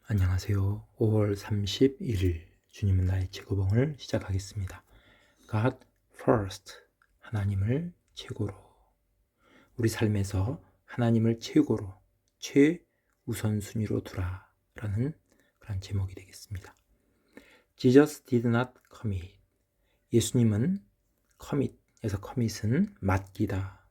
안녕하세요. 5월 31일 주님은 나의 최고봉을 시작하겠습니다. God first, 하나님을 최고로. 우리 삶에서 하나님을 최고로, 최우선순위로 두라 라는 그런 제목이 되겠습니다. Jesus did not commit. 예수님은 commit에서 commit은 맡기다,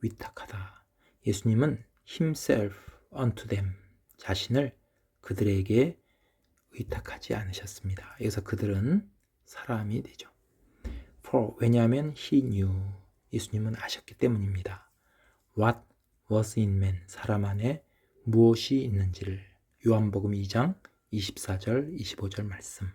위탁하다. 예수님은 himself unto them, 자신을 그들에게 의탁하지 않으셨습니다. 여기서 그들은 사람이 되죠. For, 왜냐하면 he knew, 예수님은 아셨기 때문입니다. What was in man, 사람 안에 무엇이 있는지를. 요한복음 2장 24절 25절 말씀.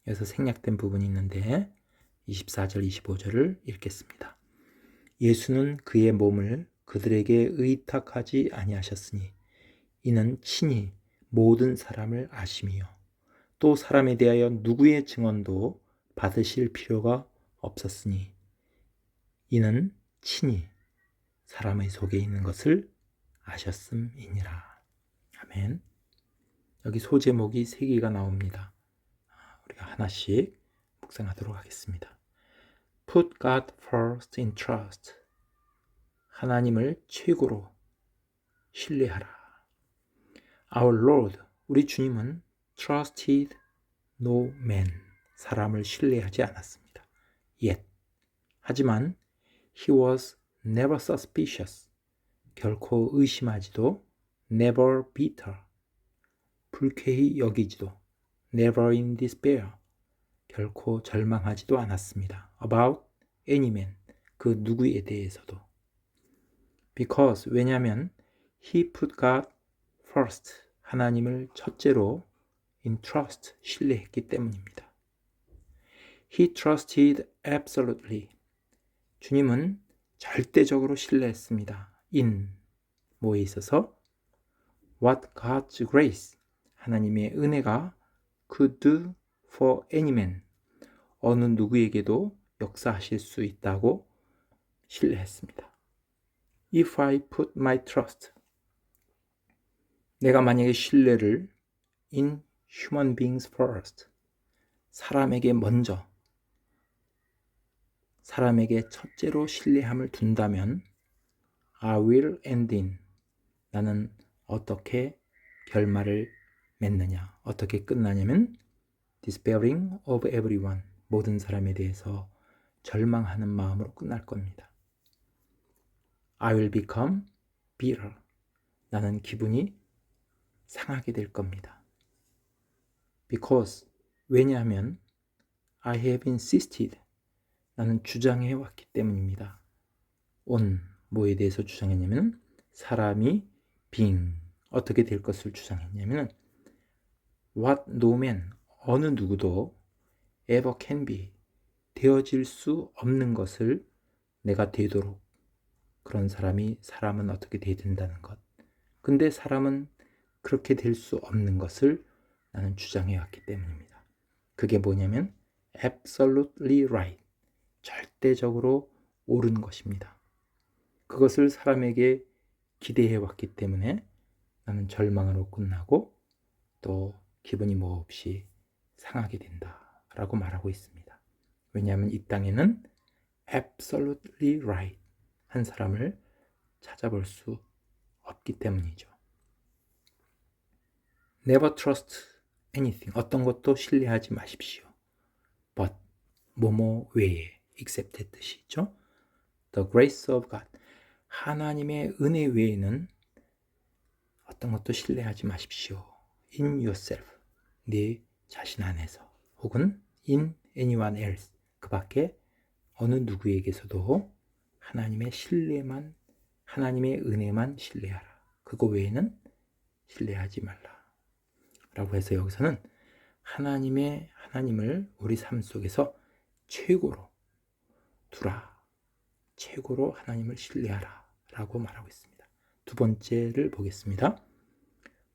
여기서 생략된 부분이 있는데 24절 25절을 읽겠습니다. 예수는 그의 몸을 그들에게 의탁하지 아니하셨으니 이는 친히 모든 사람을 아심이요 또 사람에 대하여 누구의 증언도 받으실 필요가 없었으니 이는 친히 사람의 속에 있는 것을 아셨음이니라. 아멘. 여기 소제목이 3개가 나옵니다. 우리가 하나씩 묵상하도록 하겠습니다. Put God first in trust. 하나님을 최고로 신뢰하라. Our Lord, 우리 주님은 trusted no man, 사람을 신뢰하지 않았습니다. Yet, 하지만 he was never suspicious, 결코 의심하지도, never bitter, 불쾌히 여기지도, never in despair, 결코 절망하지도 않았습니다. About any man, 그 누구에 대해서도. Because, 왜냐하면 he put God first, 하나님을 첫째로 in trust, 신뢰했기 때문입니다. He trusted absolutely. 주님은 절대적으로 신뢰했습니다. in, 뭐에 있어서? What God's grace, 하나님의 은혜가 could do for any man, 어느 누구에게도 역사하실 수 있다고 신뢰했습니다. If I put my trust, 내가 만약에 신뢰를 in human beings first, 사람에게 먼저, 사람에게 첫째로 신뢰함을 둔다면 I will end in, 나는 어떻게 결말을 맺느냐, 어떻게 끝나냐면 despairing of everyone, 모든 사람에 대해서 절망하는 마음으로 끝날 겁니다. I will become bitter, 나는 기분이 상하게 될 겁니다. Because, 왜냐하면 I have insisted, 나는 주장해 왔기 때문입니다. on, 뭐에 대해서 주장했냐면 사람이 being, 어떻게 될 것을 주장했냐면 what no man, 어느 누구도 ever can be, 되어질 수 없는 것을 내가 되도록, 그런 사람은 어떻게 돼야 된다는 것. 근데 사람은 그렇게 될 수 없는 것을 나는 주장해 왔기 때문입니다. 그게 뭐냐면 absolutely right, 절대적으로 옳은 것입니다. 그것을 사람에게 기대해 왔기 때문에 나는 절망으로 끝나고 또 기분이 몹시 상하게 된다라고 말하고 있습니다. 왜냐하면 이 땅에는 absolutely right 한 사람을 찾아볼 수 없기 때문이죠. Never trust anything, 어떤 것도 신뢰하지 마십시오. But, 뭐뭐 외에, except의 뜻이 있죠. The grace of God, 하나님의 은혜 외에는 어떤 것도 신뢰하지 마십시오. In yourself, 네 자신 안에서, 혹은 in anyone else, 그 밖에 어느 누구에게서도 하나님의 신뢰만, 하나님의 은혜만 신뢰하라. 그거 외에는 신뢰하지 말라. 라고 해서 여기서는 하나님을 우리 삶 속에서 최고로 두라. 최고로 하나님을 신뢰하라. 라고 말하고 있습니다. 두 번째를 보겠습니다.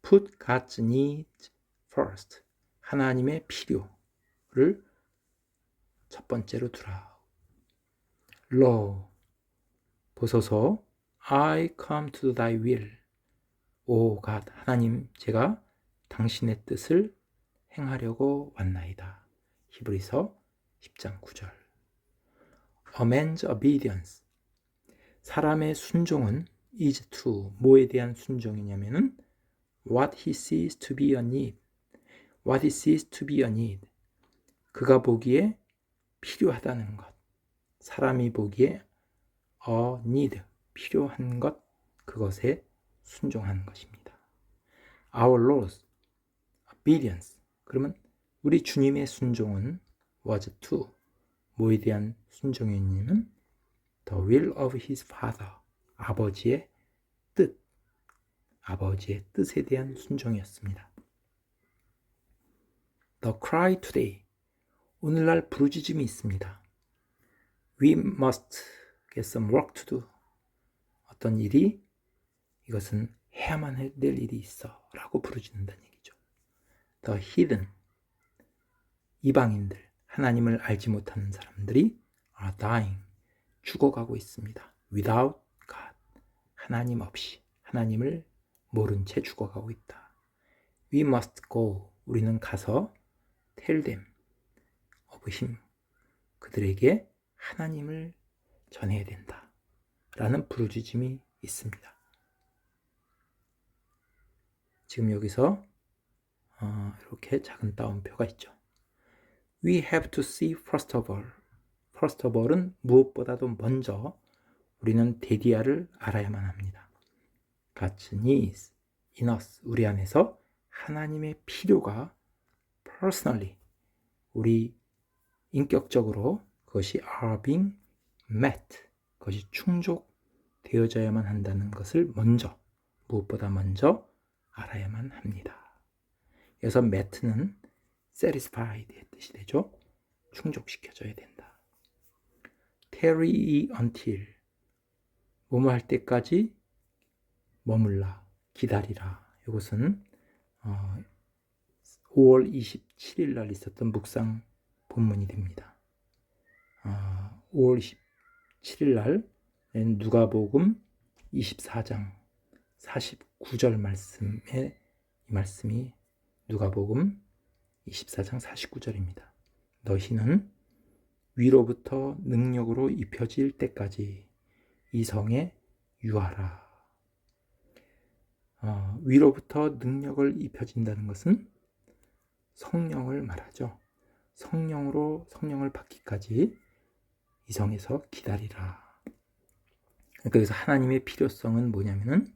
Put God's needs first. 하나님의 필요를 첫 번째로 두라. Lo, 보소서, I come to thy will. 오 God, 하나님, 제가 당신의 뜻을 행하려고 왔나이다. 히브리서 10장 9절. A man's obedience. 사람의 순종은 is to 뭐에 대한 순종이냐면은 what he sees to be a need. What he sees to be a need. 그가 보기에 필요하다는 것. 사람이 보기에 a need. 필요한 것. 그것에 순종하는 것입니다. Our Lord's obedience. 그러면 우리 주님의 순종은 was to 뭐에 대한 순종이냐면 the will of his father. 아버지의 뜻. 아버지의 뜻에 대한 순종이었습니다. The cry today. 오늘날 부르짖음이 있습니다. We must get some work to do. 어떤 일이 이것은 해야만 될 일이 있어 라고 부르짖는다는 얘기죠. The heathen. 이방인들, 하나님을 알지 못하는 사람들이 are dying. 죽어가고 있습니다. Without God. 하나님 없이. 하나님을 모른 채 죽어가고 있다. We must go. 우리는 가서 tell them of him. 그들에게 하나님을 전해야 된다. 라는 부르짖음이 있습니다. 지금 여기서 이렇게 작은 따옴표가 있죠. We have to see first of all. First of all은 무엇보다도 먼저 우리는 데디아를 알아야만 합니다. God's needs in us. 우리 안에서 하나님의 필요가 personally, 우리 인격적으로 그것이 are being met. 그것이 충족되어져야만 한다는 것을 먼저, 무엇보다 먼저 알아야만 합니다. 그래서 met는 satisfied의 뜻이 되죠. 충족시켜줘야 된다. tarry until. 뭐뭐 할 때까지 머물라, 기다리라. 이것은 5월 27일 날 있었던 묵상 본문이 됩니다. 5월 27일 날 누가복음 24장 49절 말씀에 이 말씀이 누가복음 24장 49절입니다. 너희는 위로부터 능력으로 입혀질 때까지 이 성에 유하라. 위로부터 능력을 입혀진다는 것은 성령을 말하죠. 성령을 받기까지 이 성에서 기다리라. 그러니까 여기서 하나님의 필요성은 뭐냐면은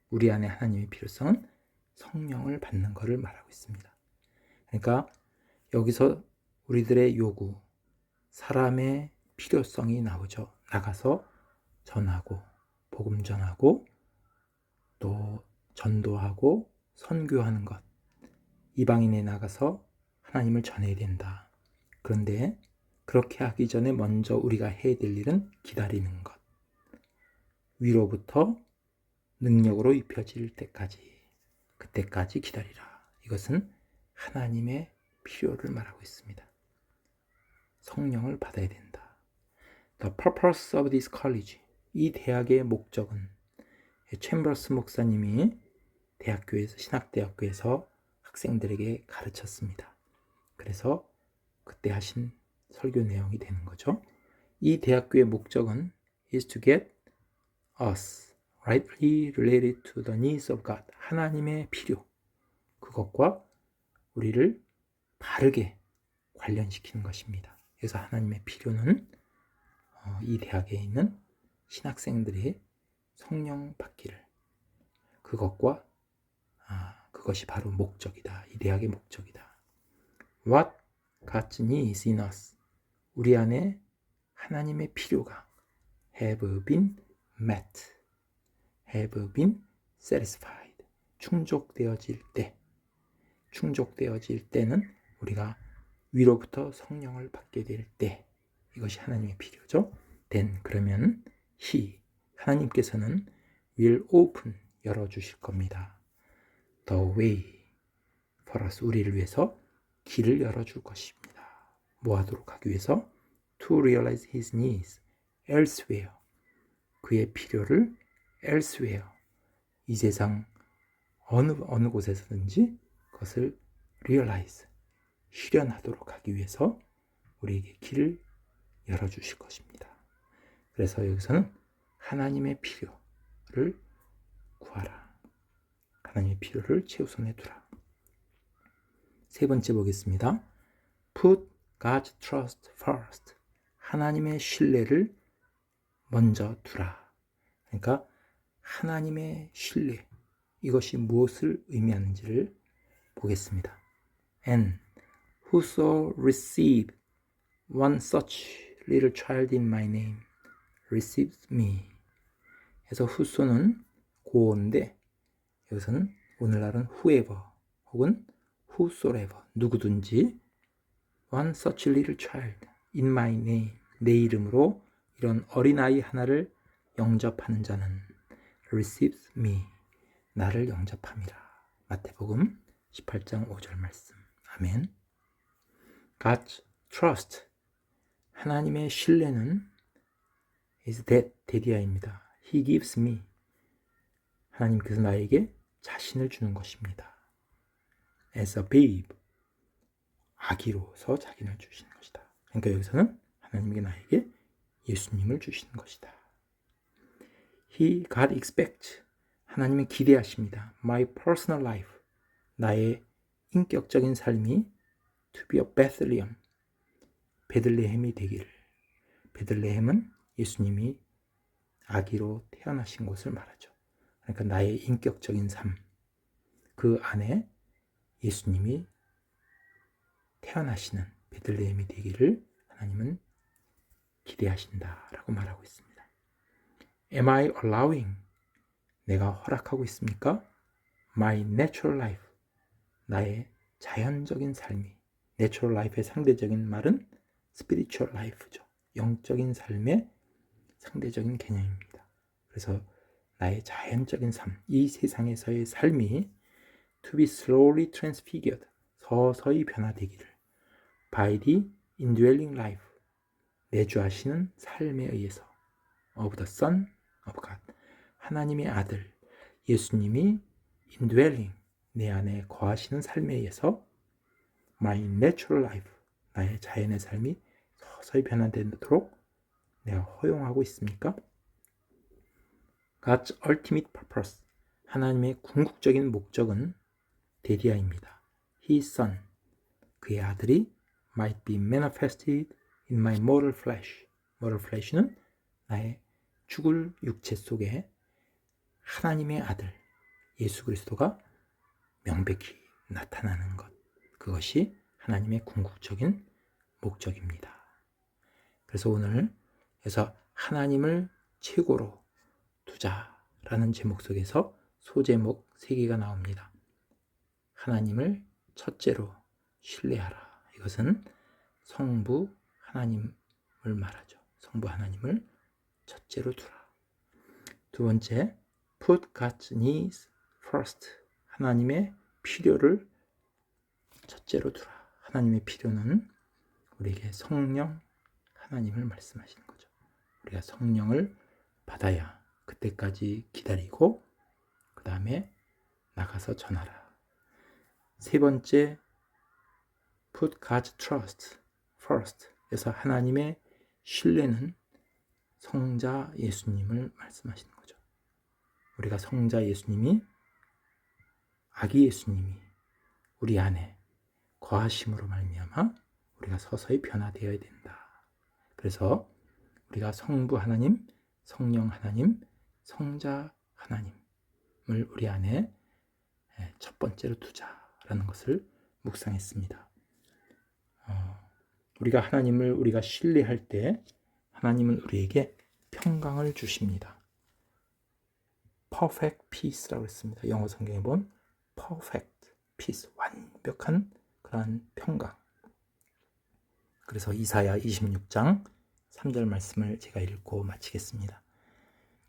우리 안에 하나님의 필요성은 성령을 받는 것을 말하고 있습니다. 그러니까 여기서 우리들의 요구, 사람의 필요성이 나오죠. 나가서 전하고, 복음 전하고, 또 전도하고, 선교하는 것. 이방인에 나가서 하나님을 전해야 된다. 그런데 그렇게 하기 전에 먼저 우리가 해야 될 일은 기다리는 것. 위로부터 능력으로 입혀질 때까지, 그때까지 기다리라. 이것은 하나님의 필요를 말하고 있습니다. 성령을 받아야 된다. The purpose of this college. 이 대학의 목적은 챔버스 목사님이 대학교에서, 신학대학교에서 학생들에게 가르쳤습니다. 그래서 그때 하신 설교 내용이 되는 거죠. 이 대학교의 목적은 is to get us rightly related to the needs of God. 하나님의 필요. 그것과 우리를 바르게 관련시키는 것입니다. 그래서 하나님의 필요는 이 대학에 있는 신학생들이 성령 받기를, 그것과 그것이 바로 목적이다. 이 대학의 목적이다. What God's needs in us. 우리 안에 하나님의 필요가 have been met, have been satisfied. 충족되어질 때는 우리가 위로부터 성령을 받게 될 때, 이것이 하나님의 필요죠. Then 그러면 He, 하나님께서는 will open, 열어주실 겁니다. The way for us, 우리를 위해서 길을 열어줄 것입니다. 뭐 하도록 하기 위해서? To realize his needs elsewhere. 그의 필요를 elsewhere. 이 세상 어느 곳에서든지 그것을 realize, 실현하도록 하기 위해서 우리에게 길을 열어주실 것입니다. 그래서 여기서는 하나님의 필요를 구하라. 하나님의 필요를 최우선에 두라. 세 번째 보겠습니다. Put God's trust first. 하나님의 신뢰를 먼저 두라. 그러니까 하나님의 신뢰, 이것이 무엇을 의미하는지를 보겠습니다. And whoso receive one such little child in my name receives me. 그래서 whoso는 고어인데 여기서는 오늘날은 whoever 혹은 whosoever 누구든지 one such little child in my name 내 이름으로 이런 어린아이 하나를 영접하는 자는 receives me 나를 영접함이라. 마태복음 18장 5절 말씀. 아멘. God's trust 하나님의 신뢰는 is that 데디아입니다. He gives me 하나님께서 나에게 자신을 주는 것입니다. As a babe 아기로서 자기를 주시는 것이다. 그러니까 여기서는 하나님께 나에게 예수님을 주시는 것이다. God expects 하나님은 기대하십니다. My personal life 나의 인격적인 삶이 to be a Bethlehem 베들레헴이 되기를. 베들레헴은 예수님이 아기로 태어나신 곳을 말하죠. 그러니까 나의 인격적인 삶 그 안에 예수님이 태어나시는 베들레헴이 되기를 하나님은 기대하신다라고 말하고 있습니다. Am I allowing? 내가 허락하고 있습니까? My natural life. 나의 자연적인 삶이. Natural life의 상대적인 말은 spiritual life죠. 영적인 삶의 상대적인 개념입니다. 그래서 나의 자연적인 삶, 이 세상에서의 삶이 to be slowly transfigured, 서서히 변화되기를 by the indwelling life, 내주하시는 삶에 의해서 of the Son of God, 하나님의 아들 예수님이 indwelling, 내 안에 거하시는 삶에 의해서 my natural life, 나의 자연의 삶이 서서히 변화되도록 내가 허용하고 있습니까? God's ultimate purpose, 하나님의 궁극적인 목적은 데디아입니다. His Son, 그의 아들이 might be manifested in my mortal flesh. mortal flesh는 나의 죽을 육체 속에 하나님의 아들 예수 그리스도가 명백히 나타나는 것, 그것이 하나님의 궁극적인 목적입니다. 그래서 오늘 그래서 하나님을 최고로 두자라는 제목 속에서 소제목 3개가 나옵니다. 하나님을 첫째로 신뢰하라. 이것은 성부 하나님을 말하죠. 성부 하나님을 첫째로 두라. 두 번째, put God's needs first. 하나님의 필요를 첫째로 두라. 하나님의 필요는 우리에게 성령 하나님을 말씀하시는 거죠. 우리가 성령을 받아야 그때까지 기다리고 그 다음에 나가서 전하라. 세 번째, put God's trust first. 그래서 하나님의 신뢰는 성자 예수님을 말씀하시는 거죠. 우리가 성자 예수님이 아기 예수님이 우리 안에 거하심으로 말미암아 우리가 서서히 변화되어야 된다. 그래서 우리가 성부 하나님, 성령 하나님, 성자 하나님을 우리 안에 첫 번째로 두자라는 것을 묵상했습니다. 우리가 하나님을 우리가 신뢰할 때 하나님은 우리에게 평강을 주십니다. Perfect peace라고 했습니다. 영어 성경에 보면 perfect peace, 완벽한 그러한 평강. 그래서 이사야 26장 3절 말씀을 제가 읽고 마치겠습니다.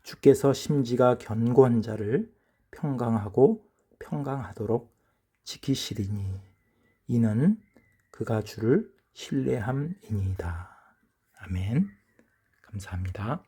주께서 심지가 견고한 자를 평강하고 평강하도록 지키시리니 이는 그가 주를 신뢰함이니이다. 아멘. 감사합니다.